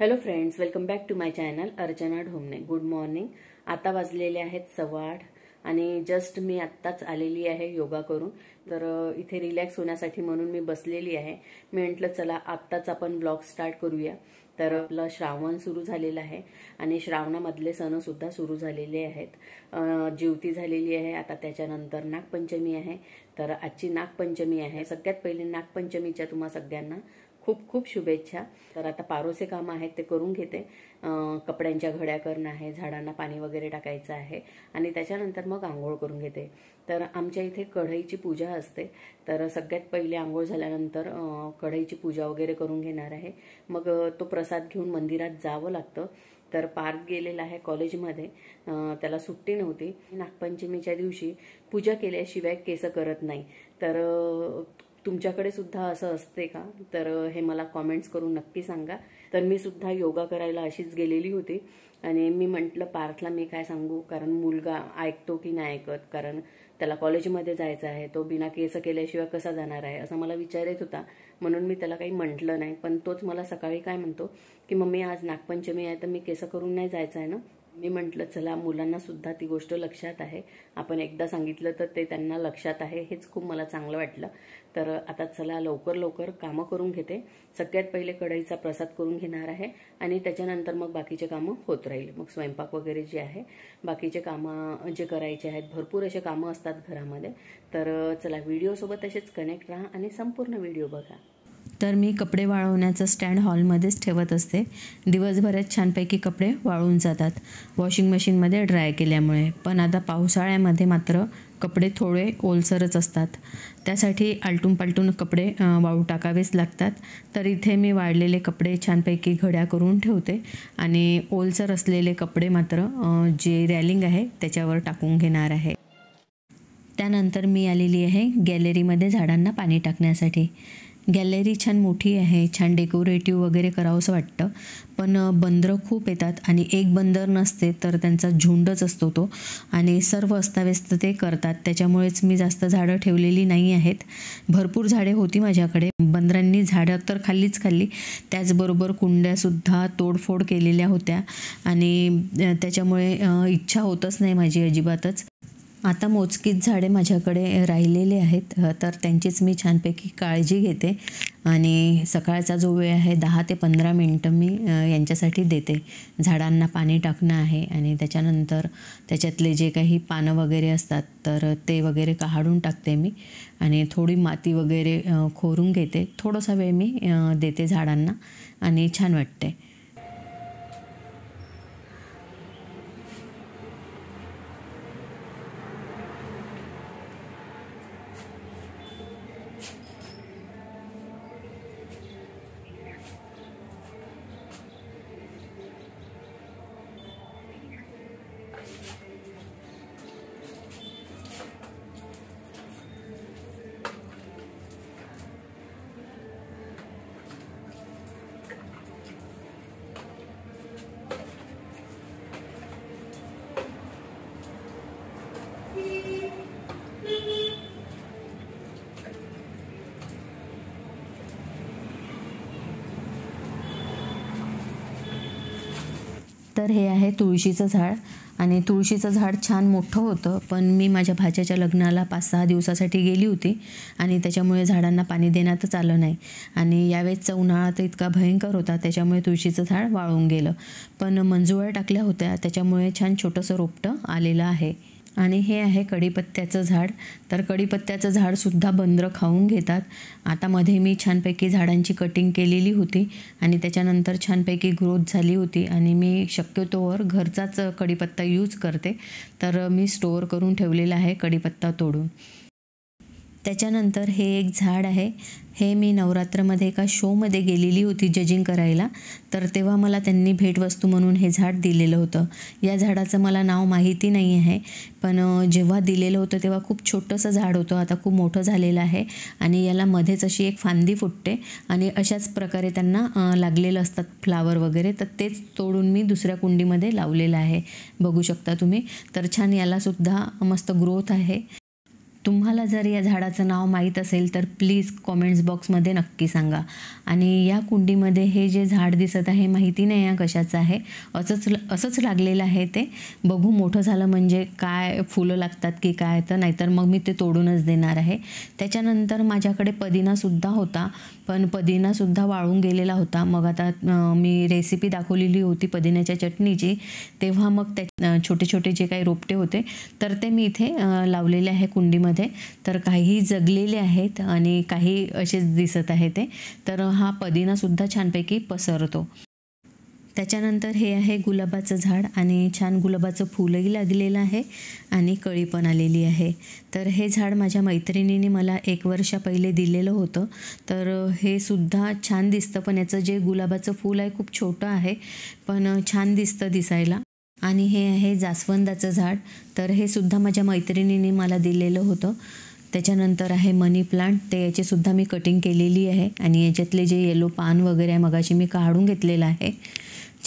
Hello friends, welcome back to my channel Archana Dhomane. Good morning. आता वाजलेले आहेत 8:15 आणि जस्ट मी आत्ताच आलेली आहे योगा करून. तर इथे रिलॅक्स होण्यासाठी म्हणून मी बसलेली आहे. मी म्हटलं चला आत्ताच आपण ब्लॉग स्टार्ट करूया. तर आपलं श्रावण सुरू झालेलं आहे आणि श्रावणामधले सण सुद्धा सुरू झालेले आहेत. ज्योती झालेली आहे, आता त्याच्यानंतर नागपंचमी आहे. तर आजची नागपंचमी आहे. सगळ्यात पहिले नागपंचमीच्या तुम्हा सगळ्यांना खूप खूप शुभेच्छा. तर आता पारोसे काम आहेत ते करून घेते. कपड्यांच्या घड्या करणं आहे, झाडांना पाणी वगैरे टाकायचं आहे आणि त्याच्यानंतर मग आंघोळ करून घेते. तर आमच्या इथे कढईची पूजा असते. तर सगळ्यात पहिले आंघोळ झाल्यानंतर कढईची पूजा वगैरे करून घेणार आहे. मग तो प्रसाद घेऊन मंदिरात जावं लागतं. तर पार्थ गेलेला आहे कॉलेजमध्ये, त्याला सुट्टी नव्हती. नागपंचमीच्या दिवशी पूजा केल्याशिवाय केस करत नाही. तर तुमच्याकडे सुद्धा असं असते का? तर हे मला कॉमेंट्स करून नक्की सांगा. तर मी सुद्धा योगा करायला अशीच गेलेली होती आणि मी म्हटलं पार्थला मी काय सांगू, कारण मुलगा ऐकतो की नाही ऐकत, कारण त्याला कॉलेजमध्ये जायचं आहे, तो बिना केस केल्याशिवाय कसा जाणार आहे असं मला विचार येत होता. म्हणून मी त्याला काही म्हटलं नाही. पण तोच मला सकाळी काय म्हणतो की मम्मी आज नागपंचमी आहे तर मी केस करून नाही जायचं आहे ना. मी म्हटलं चला, मुलांना सुद्धा ती गोष्ट लक्षात आहे. आपण एकदा सांगितलं तर ते त्यांना लक्षात आहे, हेच खूप मला चांगलं वाटलं. तर आता चला लवकर लवकर कामं करून घेते. सगळ्यात पहिले कढईचा प्रसाद करून घेणार आहे आणि त्याच्यानंतर मग बाकीचे कामं होत राहील. मग स्वयंपाक वगैरे जे आहे, बाकीचे कामं जे करायचे आहेत, भरपूर असे कामं असतात घरामध्ये. तर चला व्हिडिओसोबत असेच कनेक्ट राहा आणि संपूर्ण व्हिडिओ बघा. तर मी कपडे वाळवण्याचं स्टँड हॉलमध्येच ठेवत असते. दिवसभरात छानपैकी कपडे वाळून जातात वॉशिंग मशीनमध्ये ड्राय केल्यामुळे. पण आता पावसाळ्यामध्ये मात्र कपडे थोडे ओलसरच असतात, त्यासाठी आलटून पालटून कपडे वाळू टाकावेच लागतात. तर इथे मी वाळलेले कपडे छानपैकी घड्या करून ठेवते आणि ओलसर असलेले कपडे मात्र जे रॅलिंग आहे त्याच्यावर टाकून घेणार आहे. त्यानंतर मी आलेली आहे गॅलरीमध्ये झाडांना पाणी टाकण्यासाठी. गॅलरी छान मोठी आहे, छान डेकोरेटिव्ह वगैरे करावंसं वाटतं. पण बंदरं खूप येतात आणि एक बंदर नसते तर त्यांचा झुंडच असतो तो, आणि सर्व अस्ताव्यस्त ते करतात. त्याच्यामुळेच मी जास्त झाडं ठेवलेली नाही आहेत. भरपूर झाडे होती माझ्याकडे, बंदरांनी झाडं तर खाल्ली, त्याचबरोबर कुंड्यासुद्धा तोडफोड केलेल्या होत्या आणि त्याच्यामुळे इच्छा होतच नाही माझी अजिबातच. आता मोजकीच झाडे माझ्याकडे राहिलेले आहेत, तर त्यांचीच मी छानपैकी काळजी घेते आणि सकाळचा जो वेळ आहे 10 ते 15 मिनटं मी यांच्यासाठी देते. झाडांना पाणी टाकणं आहे आणि त्याच्यानंतर त्याच्यातले जे काही पानं वगैरे असतात तर ते वगैरे काढून टाकते मी आणि थोडी माती वगैरे खोरून घेते. थोडासा वेळ मी देते झाडांना आणि छान वाटते. तर हे आहे तुळशीचं झाड आणि तुळशीचं झाड छान मोठं होतं. पण मी माझ्या भाच्याच्या लग्नाला 5-6 दिवसासाठी गेली होती आणि त्याच्यामुळे झाडांना पाणी देण्यातच आलं नाही आणि यावेळेसचा उन्हाळा तर इतका भयंकर होता, त्याच्यामुळे तुळशीचं झाड वाळून गेलं. पण मंजुळा टाकल्या होत्या त्याच्यामुळे छान छोटंसं रोपटं आलेलं आहे. आणि हे आहे कढीपत्त्याचं झाड. तर कढीपत्त्याचं झाडसुद्धा बंदरं खाऊन घेतात. आता मध्ये मी छानपैकी झाडांची कटिंग केलेली होती आणि त्याच्यानंतर छानपैकी ग्रोथ झाली होती आणि मी शक्यतोवर घरचाच कढीपत्ता यूज करते. तर मी स्टोअर करून ठेवलेला आहे कढीपत्ता तोडून. त्याच्यानंतर हे एक झाड आहे. हे मी नवरात्रमध्ये एका शोमध्ये गेलेली होती जजिंग करायला, तर तेव्हा मला त्यांनी भेटवस्तू म्हणून हे झाड दिलेलं होतं. या झाडाचं मला नाव माहिती नाही आहे, पण जेव्हा दिलेलं होतं तेव्हा खूप छोटंसं झाड होतं. आता खूप मोठं झालेलं आहे आणि याला मध्येच अशी एक फांदी फुटते आणि अशाच प्रकारे त्यांना लागलेलं असतात फ्लावर वगैरे. तर तेच तोडून मी दुसऱ्या कुंडीमध्ये लावलेलं आहे, बघू शकता तुम्ही. तर छान यालासुद्धा मस्त ग्रोथ आहे. तुम्हाला जर या झाडाचं नाव माहीत असेल तर प्लीज कॉमेंट्स बॉक्समध्ये नक्की सांगा. आणि या कुंडीमध्ये हे जे झाड दिसत आहे माहिती नाही आहे कशाचं आहे, असंच लागलेलं आहे. ते बघू मोठं झालं म्हणजे काय फुलं लागतात की काय, तर नाहीतर मग मी ते तोडूनच देणार आहे. त्याच्यानंतर माझ्याकडे पुदिनासुद्धा होता, पण पुदिनासुद्धा वाळून गेलेला होता. मग आता मी रेसिपी दाखवलेली होती पुदिन्याच्या चटणीची, तेव्हा मग त्या छोटे छोटे जे काही रोपटे होते तर ते मी इथे लावलेले आहे कुंडीमध्ये. तर काही जगलेले आहेत आणि काही असेच दिसत आहे ते. तर हा पुदिनासुद्धा छानपैकी पसरतो. त्याच्यानंतर हे आहे गुलाबाचं झाड आणि छान गुलाबाचं फुलही लागलेलं आहे आणि कळी पण आलेली आहे. तर हे झाड माझ्या मैत्रिणीने मला 1 वर्षा पहिले दिलेलं होतं. तर हे सुद्धा छान दिसतं, पण याचं जे गुलाबाचं फूल आहे खूप छोटं आहे, पण छान दिसतं दिसायला. आणि हे आहे जास्वंदाचं झाड. तर हे सुद्धा माझ्या मैत्रिणीने मला दिलेलं होतं. त्याच्यानंतर आहे मनी प्लांट. ते याचीसुद्धा मी कटिंग केलेली आहे आणि याच्यातले जे येलो पान वगैरे आहे मगाशी मी काढून घेतलेलं आहे.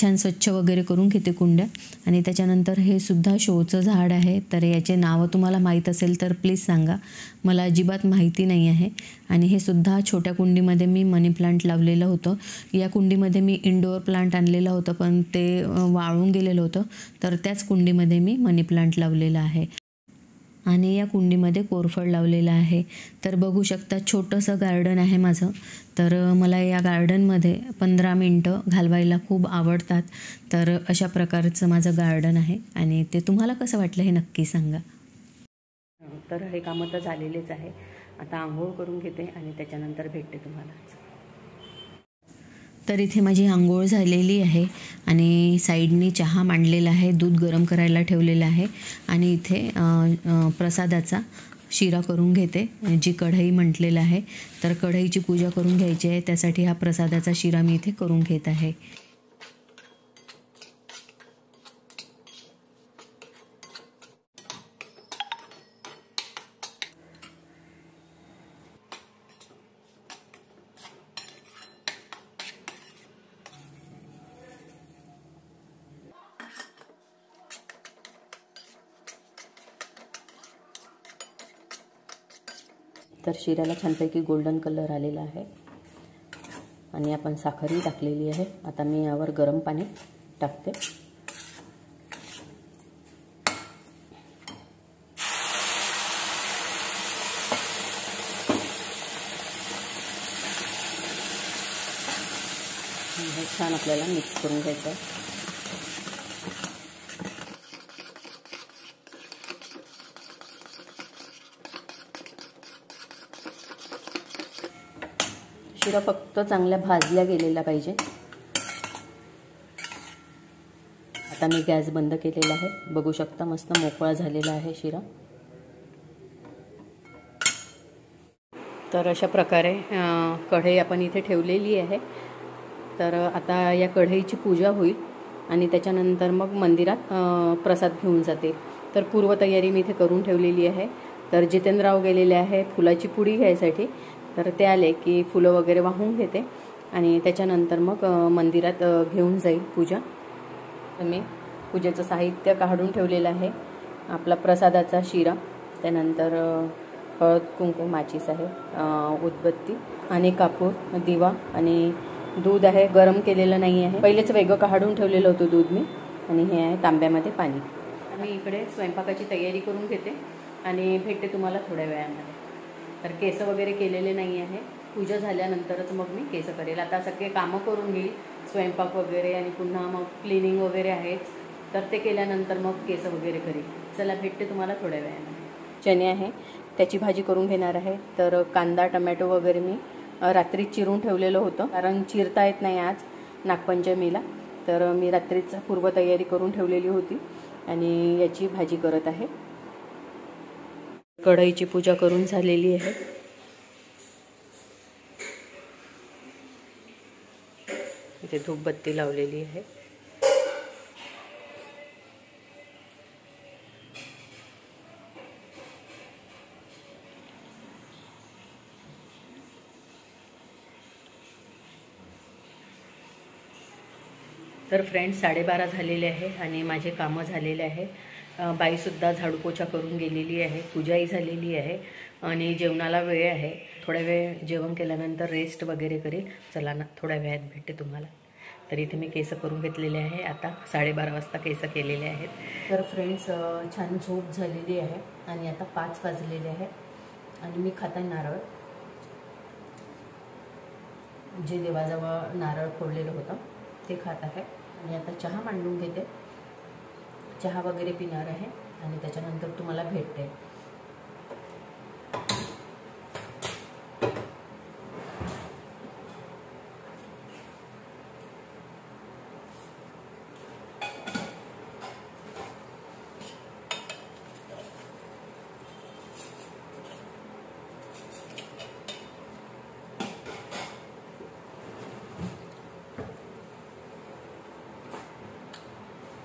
छान स्वच्छ वगैरे करून घेते कुंड्या. आणि त्याच्यानंतर हे सुद्धा शोचं झाड आहे. तर याचे नावं तुम्हाला माहीत असेल तर प्लीज सांगा, मला अजिबात माहिती नाही आहे. आणि हे सुद्धा छोट्या कुंडीमध्ये मी मनी प्लांट लावलेलं होतं. या कुंडीमध्ये मी इंडोअर प्लांट आणलेलं होतं, पण ते वाळून गेलेलं होतं, तर त्याच कुंडीमध्ये मी मनी प्लांट लावलेलं आहे. आणि या कुंडीमध्ये कोरफड लावलेलं आहे. तर बघू शकता छोटंसं गार्डन आहे माझं. तर मला या गार्डनमध्ये 15 मिनटं घालवायला खूप आवडतात. तर अशा प्रकारचं माझं गार्डन आहे आणि ते तुम्हाला कसं वाटलं हे नक्की सांगा. तर हे कामं तर झालेलेच आहे. आता आंघोळ करून घेते आणि त्याच्यानंतर भेटते तुम्हाला. तर इथे माझी आंघोळ झालेली आहे आणि साईडनी चहा मांडलेला आहे, दूध गरम करायला ठेवलेलं आहे आणि इथे प्रसादाचा शिरा करून घेते, जी कढई म्हटलेलं आहे. तर कढईची पूजा करून घ्यायची आहे, त्यासाठी हा प्रसादाचा शिरा मी इथे करून घेत आहे. तर शिऱ्याला छानपैकी गोल्डन कलर आलेला आहे आणि आपण साखरही टाकलेली आहे. आता मी यावर गरम पाणी टाकते. हे छान आपल्याला मिक्स करून घ्यायचं आहे. शिरा फक्त चांगल्या भाजल्या गेलेला पाहिजे. आता मी गॅस बंद केलेला आहे. बघू शकता मस्त मोकळा झालेला आहे शिरा. तर अशा प्रकारे कढई आपण इथे ठेवलेली आहे. तर आता या कढईची पूजा होईल आणि त्याच्यानंतर मग मंदिरात प्रसाद घेऊन जाते. तर पूर्वतयारी मी इथे करून ठेवलेली आहे. तर जितेंद्रराव गेलेले आहे फुलाची पुडी घ्यायसाठी. तर ते आले की फुलं वगैरे वाहून घेते आणि त्याच्यानंतर मग मंदिरात घेऊन जाईल पूजा. तर मी पूजेचं साहित्य काढून ठेवलेलं आहे. आपला प्रसादाचा शिरा, त्यानंतर हळद कुंकू माचीस आहे, उदबत्ती आणि कापूर, दिवा आणि दूध आहे. गरम केलेलं नाही आहे, पहिलेच वेगळं काढून ठेवलेलं होतं दूध मी. आणि हे आहे तांब्यामध्ये पाणी. मी इकडे स्वयंपाकाची तयारी करून घेते आणि भेटते तुम्हाला थोड्या वेळामध्ये. तर केस वगैरे केलेले नाही आहे. पूजा झाल्यानंतरच मग मी केस करेल. आता सगळे कामं करून घेईल, स्वयंपाक वगैरे आणि पुन्हा मग क्लिनिंग वगैरे आहेच. तर ते केल्यानंतर मग केस वगैरे करेल. चला भेटते तुम्हाला थोड्या वेळामध्ये. चणे आहे त्याची भाजी करून घेणार आहे. तर कांदा टमॅटो वगैरे मी रात्री चिरून ठेवलेलं होतं, कारण चिरता येत नाही आज नागपंचमीला. तर मी रात्रीच पूर्वतयारी करून ठेवलेली होती आणि याची भाजी करत आहे. कढईची पूजा करून झालेली आहे. इथे धूपबत्ती लावलेली आहे. तर फ्रेंड्स 12:30 झालेले आहे आणि माझे कामं झालेले आहे. बाईसुद्धा झाडू पोछा करून गेलेली आहे, पूजाही झालेली आहे आणि जेवणाला वेळ आहे. थोड्या वेळ जेवण केल्यानंतर रेस्ट वगैरे करेल. चला ना, थोड्या वेळात भेटते तुम्हाला. तर इथे मी केस करून घेतलेले आहे. आता 12:30 वाजता केस केलेले आहेत. तर फ्रेंड्स, छान झोप झालेली आहे आणि आता 5 वाजलेले आहे आणि मी खात आहे नारळ. जे देवाजवळ नारळ फोडलेलं होतं ते खात आहे आणि आता चहा मांडून घेते. चहा वगैरे पिणार आहे आणि त्याच्यानंतर तुम्हाला भेटते.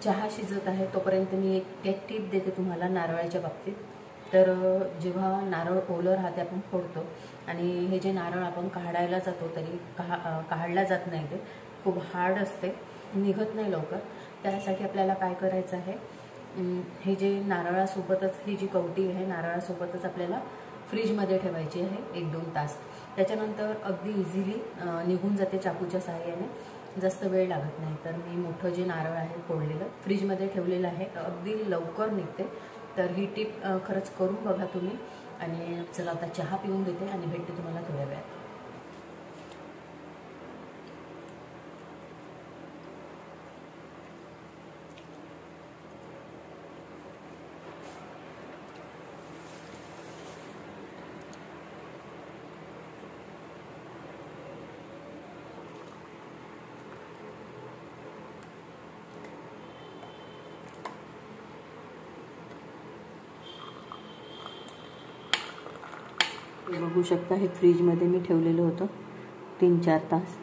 चहा शिजत आहे तोपर्यंत मी एक टिप देते तुम्हाला नारळाच्या बाबतीत. तर जेव्हा नारळ ओलं राहते आपण फोडतो आणि हे जे नारळ आपण काढायला जातो तरी काढला जात नाही, ते खूप हार्ड असते, निघत नाही लवकर. त्यासाठी आपल्याला काय करायचं आहे, हे जे नारळासोबतच ही जी कवटी आहे नारळासोबतच आपल्याला फ्रीजमध्ये ठेवायची आहे 1-2 तास. त्याच्यानंतर अगदी इझिली निघून जाते चाकूच्या सहाय्याने, जास्त वेळ लागत नाही. तर मी मोठं जे नारळ आहे फोडलेलं फ्रीजमध्ये ठेवलेलं आहे, अगदी लवकर निघते. तर ही टिप खरंच करून बघा तुम्ही. आणि चला आता चहा पिऊन घेते आणि भेटते तुम्हाला थोड्या वेळात. बघू शकता, हे फ्रीजमध्ये मी ठेवलेलं होतं 3-4 तास.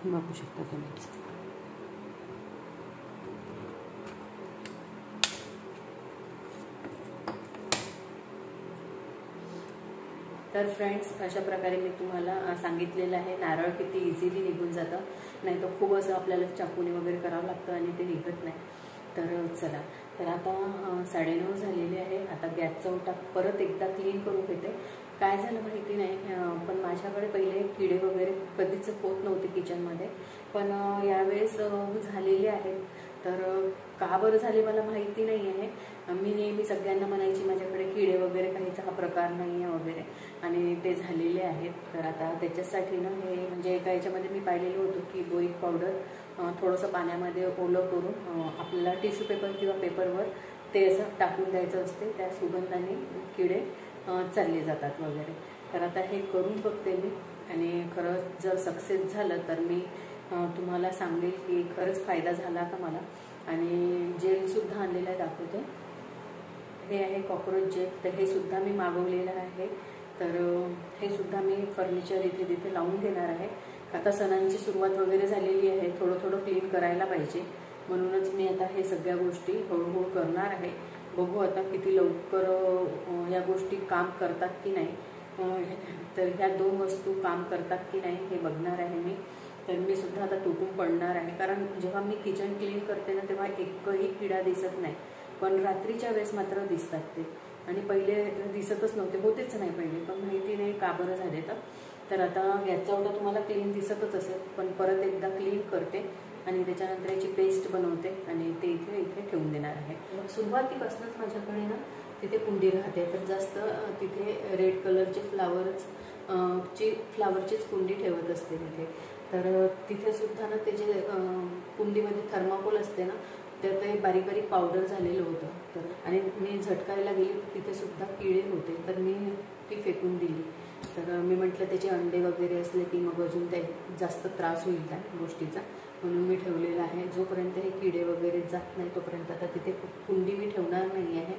बघू शकता तुम्ही. तर फ्रेंड्स, अशा प्रकारे मी तुम्हाला सांगितलेलं आहे नारळ किती इझिली निघून जातं. नाही तर खूप असं आपल्याला चाकूने वगैरे करावं लागतं आणि ते निघत नाही. तर चला, तर आता 9:30 झालेले आहे. आता गॅसचा ओटा परत एकदा क्लीन करून घेते. काय झालं माहिती नाही, पण माझ्याकडे पहिले किडे वगैरे कधीच होत नव्हते किचनमध्ये, पण यावेळेस झालेले आहेत. तर का बरं झाले मला माहिती नाही आहे. मी नेहमी सगळ्यांना म्हणायची माझ्याकडे किडे वगैरे काहीचा हा प्रकार नाही आहे वगैरे, आणि ते झालेले आहेत. तर आता त्याच्यासाठी ना, हे म्हणजे एका याच्यामध्ये मी पाहिलेलं होतं की बोरिक पावडर थोडंसं पाण्यामध्ये ओलं करून आपल्याला टिश्यू पेपर किंवा पेपरवर ते असं टाकून द्यायचं असते. त्या सुगंधाने किडे चालले जातात वगैरे. तर आता हे करून बघते मी आणि खरंच जर सक्सेस झालं तर मी तुम्हाला सांगेल की खरंच फायदा झाला का मला. आणि जेलसुद्धा आणलेलं आहे, दाखवते. हे आहे कॉक्रोच जेल. तर हे सुद्धा मी मागवलेलं आहे. तर हे सुद्धा मी फर्निचर इथे तिथे लावून घेणार आहे. आता सणांची सुरुवात वगैरे झालेली आहे, थोडं थोडं क्लीन करायला पाहिजे. म्हणूनच मी आता हे सगळ्या गोष्टी हळूहळू करणार आहे. बघू आता किती लवकर या गोष्टी काम करतात की नाही. तर ह्या 2 वस्तू काम करतात की नाही हे बघणार आहे मी. तर मी सुद्धा आता तुटून पडणार आहे, कारण जेव्हा मी किचन क्लीन करते ना तेव्हा एकही किडा दिसत नाही, पण रात्रीच्या वेळेस मात्र दिसतात ते. आणि पहिले दिसतच नव्हते, होतेच नाही पहिले, पण माहिती नाही का बरं झाले. तर आता गॅसचा ओटा तुम्हाला क्लीन दिसतच असेल, पण परत एकदा क्लीन करते आणि त्याच्यानंतर याची पेस्ट बनवते आणि ते इथे ठेवून देणार आहे. सुरुवातीपासूनच माझ्याकडे ना तिथे कुंडी राहते, तर जास्त तिथे रेड कलरचे फ्लावरचीच कुंडी ठेवत असते तिथे. तर तिथे सुद्धा ना ते जे कुंडीमध्ये थर्माकोल असते ना, तर ते बारीक बारीक पावडर झालेलं होतं. तर आणि मी झटकायला गेली तर तिथे सुद्धा किडे होते, तर मी ती फेकून दिली. तर मी म्हटलं त्याचे अंडे वगैरे असले की मग अजून ते जास्त त्रास होईल त्या गोष्टीचा, म्हणून मी ठेवलेलं आहे. जोपर्यंत हे किडे वगैरे जात नाही तोपर्यंत आता तिथे कुंडी मी ठेवणार नाही आहे.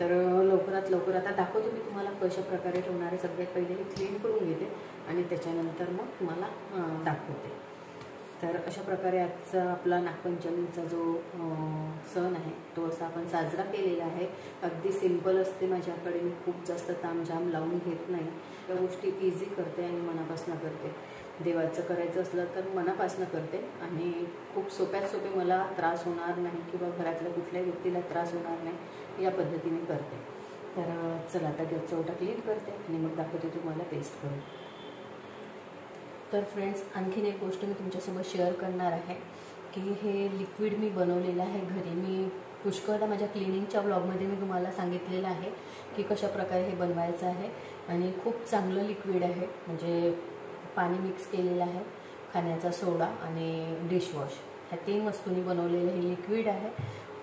तर लवकरात लवकर आता दाखवतो मी तुम्हाला कशा प्रकारे ठेवणार आहे. सगळ्यात पहिले हे क्लीन करून घेते आणि त्याच्यानंतर मग तुम्हाला दाखवते. तर अशा प्रकारे आजचा आपला नागपंचमीचा जो सण आहे तो असा आपण साजरा केलेला आहे. अगदी सिंपल असते माझ्याकडे, मी खूप जास्त तामझाम लावून घेत नाही, त्या गोष्टी इझी करते आणि मनापासून करते. देवाचं करायचं असलं तर मनापासून करते आणि खूप सोप्यात सोपे, मला त्रास होणार नाही किंवा घरातल्या कुठल्याही व्यक्तीला त्रास होणार नाही या पद्धतीने करते. तर चला आता गॅसचा ओटा क्लीन करते आणि मग दाखवते तुम्हाला पेस्ट करून. तर फ्रेंड्स, आणखीन एक गोष्ट मी तुमच्यासोबत शेअर करणार आहे की हे लिक्विड मी बनवलेलं आहे घरी. मी पुष्कळदा माझ्या क्लिनिंगच्या ब्लॉगमध्ये मी तुम्हाला सांगितलेलं आहे की कशाप्रकारे हे बनवायचं आहे. आणि खूप चांगलं लिक्विड आहे, म्हणजे पाणी मिक्स केलेलं आहे, खाण्याचा सोडा आणि डिशवॉश ह्या 3 वस्तूंनी बनवलेलं हे लिक्विड आहे.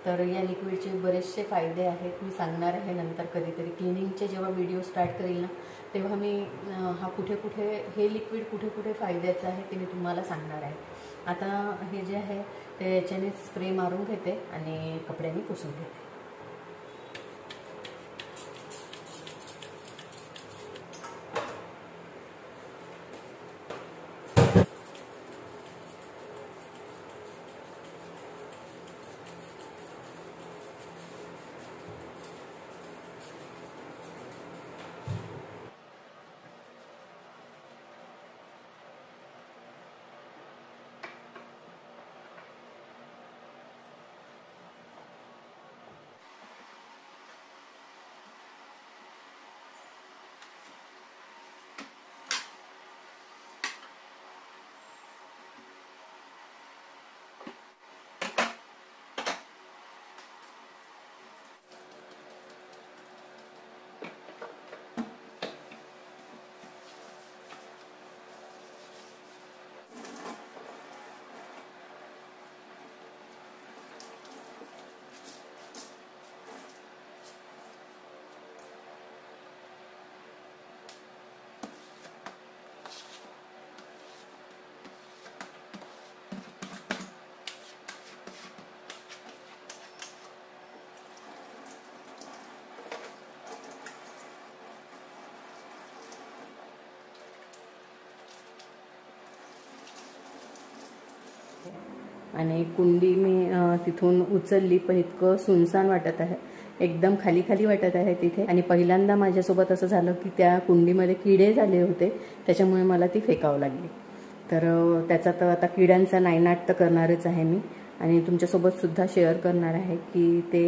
तर या लिक्विडचे बरेचसे फायदे आहेत, मी सांगणार आहे नंतर कधीतरी. क्लिनिंगचे जेव्हा व्हिडिओ स्टार्ट करेल ना तेव्हा मी हे लिक्विड कुठे कुठे फायद्याचं आहे ते मी तुम्हाला सांगणार आहे. आता हे जे आहे ते याच्याने स्प्रे मारून घेते आणि कपड्यांनी पुसून घेते. आणि कुंडी मी तिथून उचलली, पण इतकं सुनसान वाटत आहे, एकदम खाली खाली वाटत आहे तिथे. आणि पहिल्यांदा माझ्यासोबत असं झालं की त्या कुंडीमध्ये किडे झाले होते, त्याच्यामुळे मला ती फेकावं लागली. तर त्याचा तर आता किड्यांचा नायनाट तर करणारच आहे मी आणि तुमच्यासोबत सुद्धा शेअर करणार आहे की ते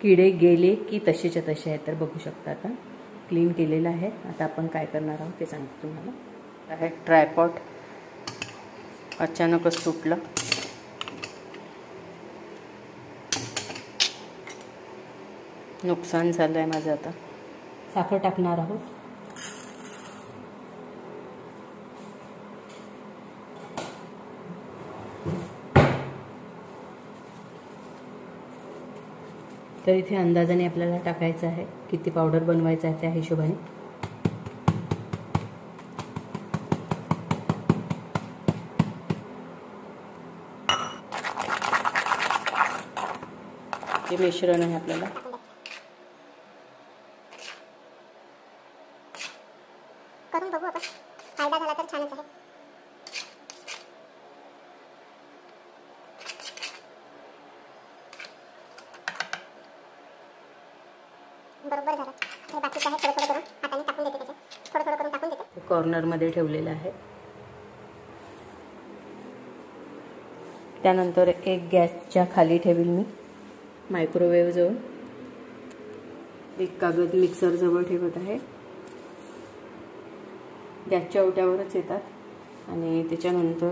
किडे गेले की तसेच्या तसे आहेत. तर बघू शकता आता क्लीन केलेलं आहे. आता आपण काय करणार आहोत ते सांगते तुम्हाला. आहे ट्रायपॉड अचानकच सुटलं. नुकसान झालं आहे माझं. आता साखर टाकणार आहोत. तर इथे अंदाजाने आपल्याला टाकायचं आहे, किती पावडर बनवायचं आहे त्या हिशोबाने. हे मिश्रण आहे आपल्याला. करून बघू आपण, फायदा झाला तर छानच आहे. बरोबर झालं. हे बाकीचं आहे, थोडं थोडं करून हाताने टाकून देते, त्याच्यात थोडं थोडं करून टाकून देते. कॉर्नरमध्ये ठेवलेलं आहे. त्यानंतर एक गॅसच्या खाली ठेवील मी मायक्रोवेव्ह जवळ. एक कागद मिक्सर जवळ ठेवत आहे. गॅसच्या ओट्यावरच येतात आणि त्याच्यानंतर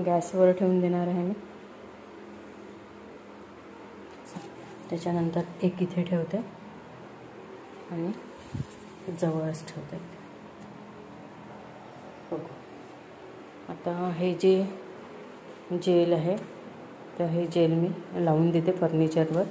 गॅसवर ठेवून देणार आहे मी. त्याच्यानंतर एक इथे ठेवते आणि जवळच ठेवते. बघू आता हे जे जेल आहे तर हे जेल मी लावून देते फर्निचरवर.